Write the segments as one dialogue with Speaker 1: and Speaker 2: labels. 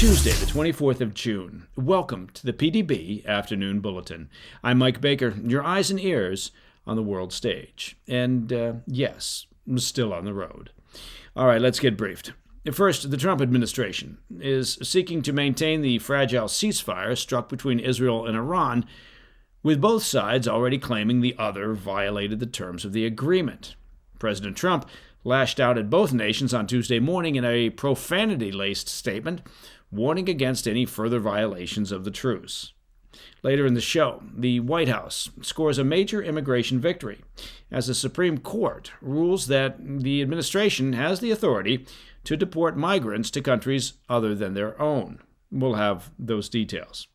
Speaker 1: Tuesday, the 24th of June. Welcome to the PDB Afternoon Bulletin. I'm Mike Baker, your eyes and ears on the world stage. And yes, still on the road. All right, let's get briefed. First, the Trump administration is seeking to maintain the fragile ceasefire struck between Israel and Iran, with both sides already claiming the other violated the terms of the agreement. President Trump lashed out at both nations on Tuesday morning in a profanity-laced statement, warning against any further violations of the truce. Later in the show, the White House scores a major immigration victory as the Supreme Court rules that the administration has the authority to deport migrants to countries other than their own. We'll have those details.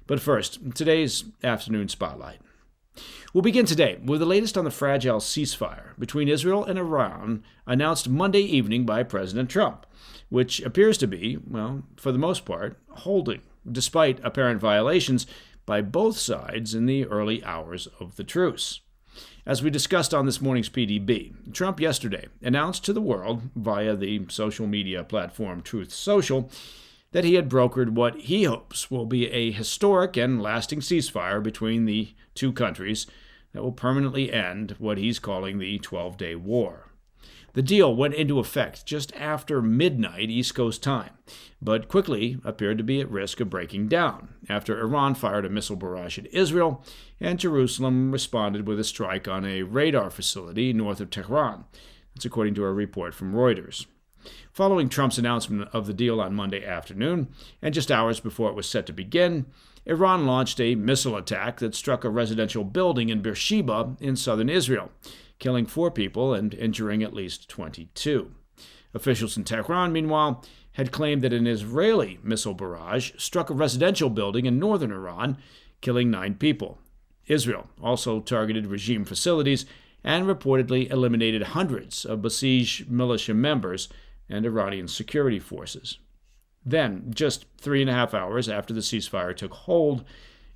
Speaker 1: But first, today's afternoon spotlight. We'll begin today with the latest on the fragile ceasefire between Israel and Iran announced Monday evening by President Trump, which appears to be, well, for the most part, holding, despite apparent violations by both sides in the early hours of the truce. As we discussed on this morning's PDB, Trump yesterday announced to the world via the social media platform Truth Social that he had brokered what he hopes will be a historic and lasting ceasefire between the two countries that will permanently end what he's calling the 12-day war. The deal went into effect just after midnight East Coast time, but quickly appeared to be at risk of breaking down after Iran fired a missile barrage at Israel and Jerusalem responded with a strike on a radar facility north of Tehran. That's according to a report from Reuters. Following Trump's announcement of the deal on Monday afternoon, and just hours before it was set to begin, Iran launched a missile attack that struck a residential building in Beersheba in southern Israel, killing 4 people and injuring at least 22. Officials in Tehran, meanwhile, had claimed that an Israeli missile barrage struck a residential building in northern Iran, killing 9 people. Israel also targeted regime facilities and reportedly eliminated hundreds of Basij militia members and Iranian security forces. Then, just 3.5 hours after the ceasefire took hold,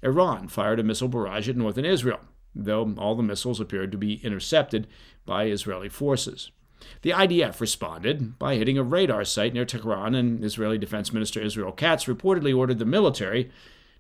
Speaker 1: Iran fired a missile barrage at northern Israel, though all the missiles appeared to be intercepted by Israeli forces. The IDF responded by hitting a radar site near Tehran, and Israeli Defense Minister Israel Katz reportedly ordered the military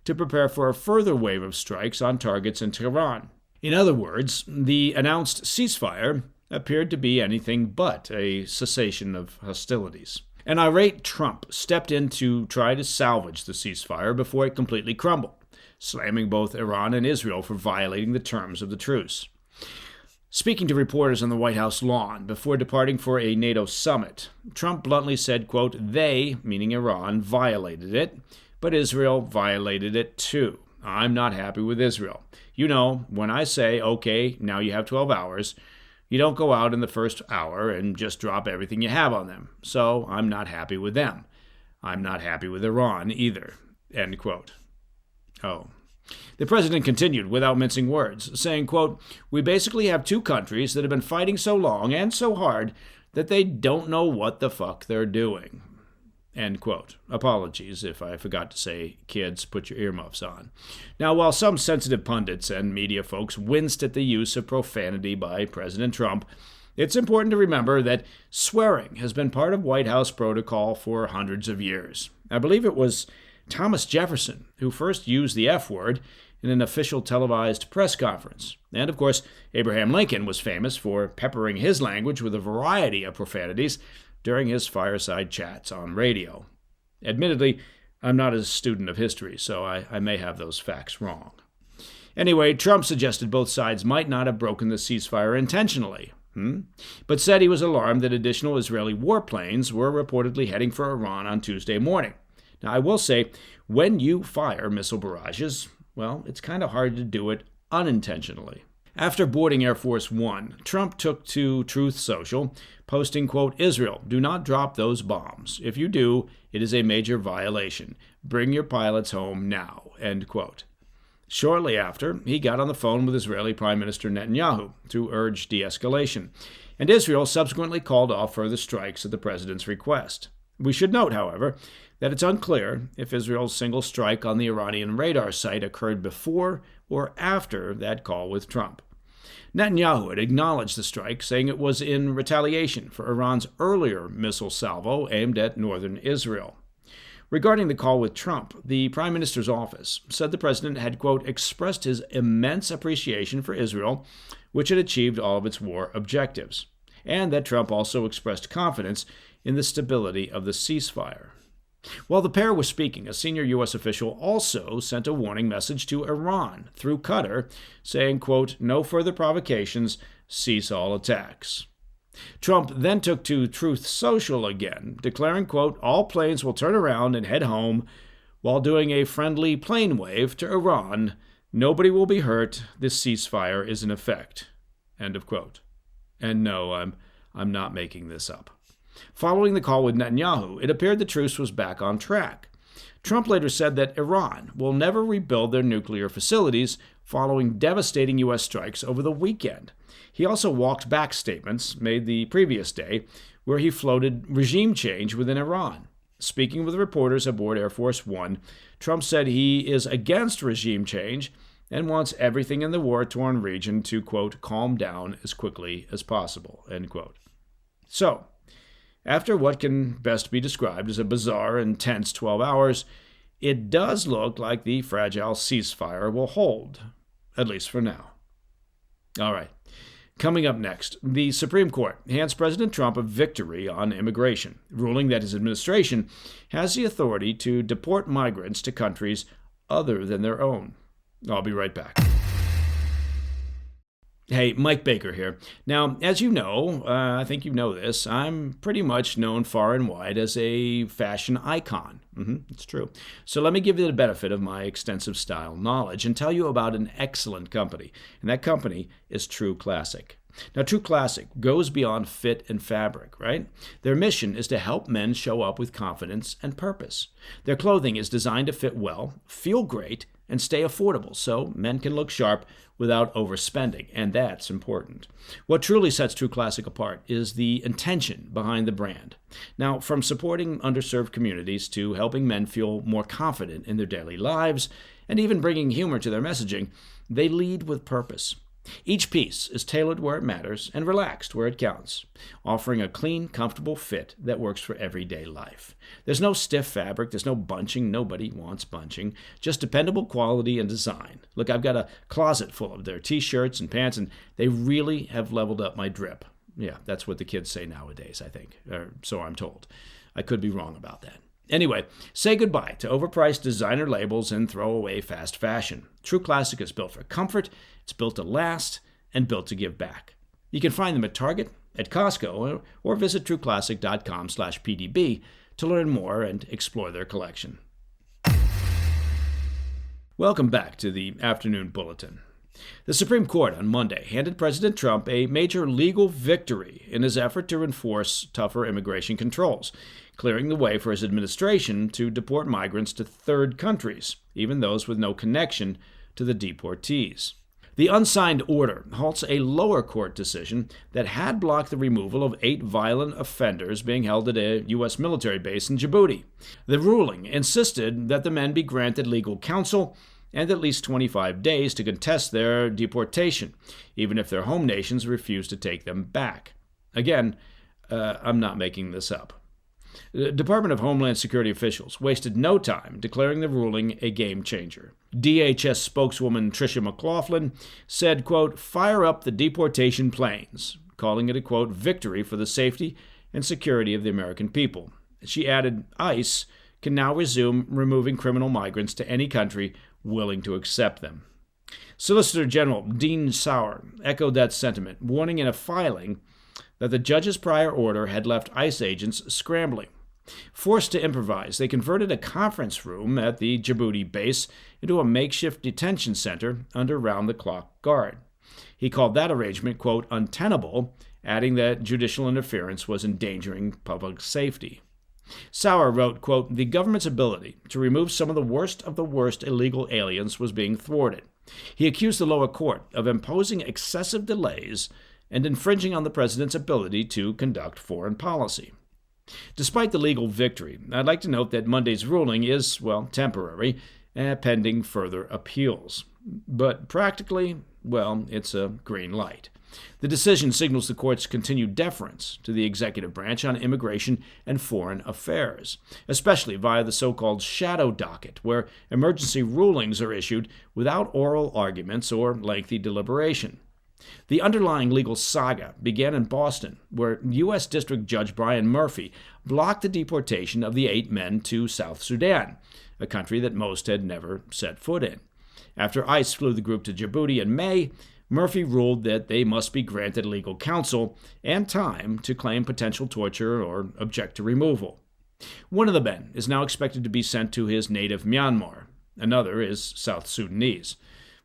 Speaker 1: to prepare for a further wave of strikes on targets in Tehran. In other words, the announced ceasefire appeared to be anything but a cessation of hostilities. An irate Trump stepped in to try to salvage the ceasefire before it completely crumbled, slamming both Iran and Israel for violating the terms of the truce. Speaking to reporters on the White House lawn before departing for a NATO summit, Trump bluntly said, quote, "They," meaning Iran, "violated it, but Israel violated it too. I'm not happy with Israel. You know, when I say, okay, now you have 12 hours, you don't go out in the first hour and just drop everything you have on them. So I'm not happy with them. I'm not happy with Iran either." End quote. Oh. The president continued without mincing words, saying, quote, "We basically have 2 countries that have been fighting so long and so hard that they don't know what the fuck they're doing." End quote. Apologies if I forgot to say, kids, put your earmuffs on. Now, while some sensitive pundits and media folks winced at the use of profanity by President Trump, it's important to remember that swearing has been part of White House protocol for hundreds of years. I believe it was Thomas Jefferson who first used the F word in an official televised press conference. And, of course, Abraham Lincoln was famous for peppering his language with a variety of profanities during his fireside chats on radio. Admittedly, I'm not a student of history, so I may have those facts wrong. Anyway, Trump suggested both sides might not have broken the ceasefire intentionally, but said he was alarmed that additional Israeli warplanes were reportedly heading for Iran on Tuesday morning. Now, I will say, when you fire missile barrages, well, it's kind of hard to do it unintentionally. After boarding Air Force One, Trump took to Truth Social, posting, quote, "Israel, do not drop those bombs. If you do, it is a major violation. Bring your pilots home now," end quote. Shortly after, he got on the phone with Israeli Prime Minister Netanyahu to urge de-escalation, and Israel subsequently called off further strikes at the president's request. We should note, however, that it's unclear if Israel's single strike on the Iranian radar site occurred before or after that call with Trump. Netanyahu had acknowledged the strike, saying it was in retaliation for Iran's earlier missile salvo aimed at northern Israel. Regarding the call with Trump, the Prime Minister's office said the president had, quote, expressed his immense appreciation for Israel, which had achieved all of its war objectives, and that Trump also expressed confidence in the stability of the ceasefire. While the pair was speaking, a senior U.S. official also sent a warning message to Iran through Qatar, saying, quote, no further provocations, cease all attacks. Trump then took to Truth Social again, declaring, quote, all planes will turn around and head home, while doing a friendly plane wave to Iran. Nobody will be hurt. This ceasefire is in effect. End of quote. And no, I'm not making this up. Following the call with Netanyahu, it appeared the truce was back on track. Trump later said that Iran will never rebuild their nuclear facilities following devastating U.S. strikes over the weekend. He also walked back statements made the previous day where he floated regime change within Iran. Speaking with reporters aboard Air Force One, Trump said he is against regime change and wants everything in the war-torn region to, quote, calm down as quickly as possible, end quote. So, after what can best be described as a bizarre and tense 12 hours, it does look like the fragile ceasefire will hold, at least for now. All right. Coming up next, the Supreme Court hands President Trump a victory on immigration, ruling that his administration has the authority to deport migrants to countries other than their own. I'll be right back. Hey, Mike Baker here. Now, as you know, I think you know this, I'm pretty much known far and wide as a fashion icon. It's true. So let me give you the benefit of my extensive style knowledge and tell you about an excellent company. And that company is True Classic. Now, True Classic goes beyond fit and fabric, right? Their mission is to help men show up with confidence and purpose. Their clothing is designed to fit well, feel great, and stay affordable so men can look sharp without overspending, and that's important. What truly sets True Classic apart is the intention behind the brand. Now, from supporting underserved communities to helping men feel more confident in their daily lives, and even bringing humor to their messaging, they lead with purpose. Each piece is tailored where it matters and relaxed where it counts, offering a clean, comfortable fit that works for everyday life. There's no stiff fabric, there's no bunching, nobody wants bunching, just dependable quality and design. Look, I've got a closet full of their t-shirts and pants, and they really have leveled up my drip. Yeah, that's what the kids say nowadays, I think, or so I'm told. I could be wrong about that. Anyway, say goodbye to overpriced designer labels and throw away fast fashion. True Classic is built for comfort, it's built to last, and built to give back. You can find them at Target, at Costco, or visit trueclassic.com/PDB to learn more and explore their collection. Welcome back to the Afternoon Bulletin. The Supreme Court on Monday handed President Trump a major legal victory in his effort to enforce tougher immigration controls, clearing the way for his administration to deport migrants to third countries, even those with no connection to the deportees. The unsigned order halts a lower court decision that had blocked the removal of 8 violent offenders being held at a U.S. military base in Djibouti. The ruling insisted that the men be granted legal counsel and at least 25 days to contest their deportation, even if their home nations refuse to take them back. Again, I'm not making this up. The Department of Homeland Security officials wasted no time declaring the ruling a game changer. DHS spokeswoman Tricia McLaughlin said, quote, fire up the deportation planes, calling it a, quote, victory for the safety and security of the American people. She added, ICE can now resume removing criminal migrants to any country willing to accept them. Solicitor General Dean Sauer echoed that sentiment, warning in a filing that the judge's prior order had left ICE agents scrambling. Forced to improvise, they converted a conference room at the Djibouti base into a makeshift detention center under round-the-clock guard. He called that arrangement, quote, untenable, adding that judicial interference was endangering public safety. Sauer wrote, quote, the government's ability to remove some of the worst illegal aliens was being thwarted. He accused the lower court of imposing excessive delays and infringing on the president's ability to conduct foreign policy. Despite the legal victory, I'd like to note that Monday's ruling is, well, temporary, pending further appeals. But practically, well, it's a green light. The decision signals the court's continued deference to the executive branch on immigration and foreign affairs, especially via the so-called shadow docket, where emergency rulings are issued without oral arguments or lengthy deliberation. The underlying legal saga began in Boston, where U.S. District Judge Brian Murphy blocked the deportation of the 8 men to South Sudan, a country that most had never set foot in. After ICE flew the group to Djibouti in May, Murphy ruled that they must be granted legal counsel and time to claim potential torture or object to removal. One of the men is now expected to be sent to his native Myanmar. Another is South Sudanese.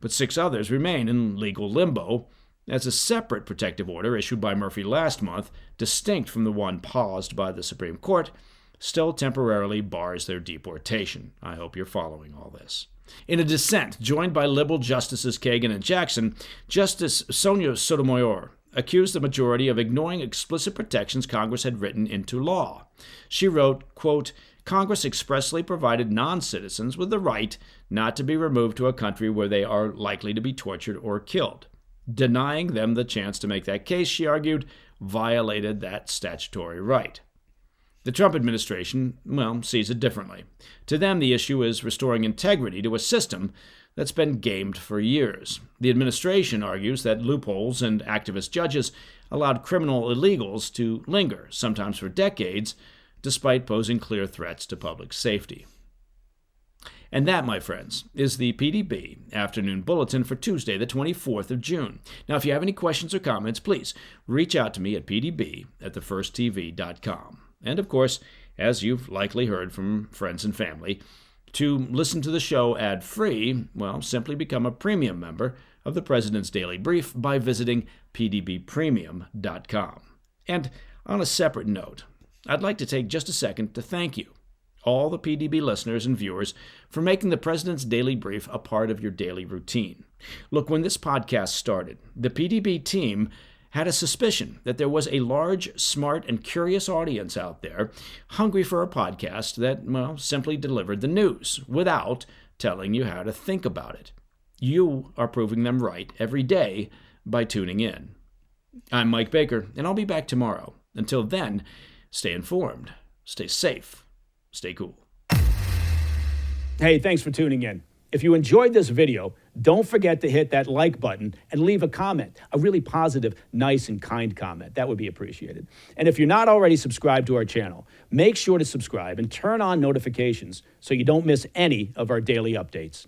Speaker 1: But 6 others remain in legal limbo, as a separate protective order issued by Murphy last month, distinct from the one paused by the Supreme Court, still temporarily bars their deportation. I hope you're following all this. In a dissent joined by liberal Justices Kagan and Jackson, Justice Sonia Sotomayor accused the majority of ignoring explicit protections Congress had written into law. She wrote, quote, "Congress expressly provided non-citizens with the right not to be removed to a country where they are likely to be tortured or killed. Denying them the chance to make that case," she argued, violated that statutory right. The Trump administration, sees it differently. To them, the issue is restoring integrity to a system that's been gamed for years. The administration argues that loopholes and activist judges allowed criminal illegals to linger, sometimes for decades, despite posing clear threats to public safety. And that, my friends, is the PDB Afternoon Bulletin for Tuesday, the 24th of June. Now, if you have any questions or comments, please reach out to me at pdb@thefirsttv.com. And, of course, as you've likely heard from friends and family, to listen to the show ad-free, simply become a premium member of the President's Daily Brief by visiting pdbpremium.com. And on a separate note, I'd like to take just a second to thank you, all the PDB listeners and viewers, for making the President's Daily Brief a part of your daily routine. Look, when this podcast started, the PDB team had a suspicion that there was a large, smart, and curious audience out there hungry for a podcast that, simply delivered the news without telling you how to think about it. You are proving them right every day by tuning in. I'm Mike Baker, and I'll be back tomorrow. Until then, stay informed, stay safe, stay cool.
Speaker 2: Hey, thanks for tuning in. If you enjoyed this video, don't forget to hit that like button and leave a comment, a really positive, nice, and kind comment. That would be appreciated. And if you're not already subscribed to our channel, make sure to subscribe and turn on notifications so you don't miss any of our daily updates.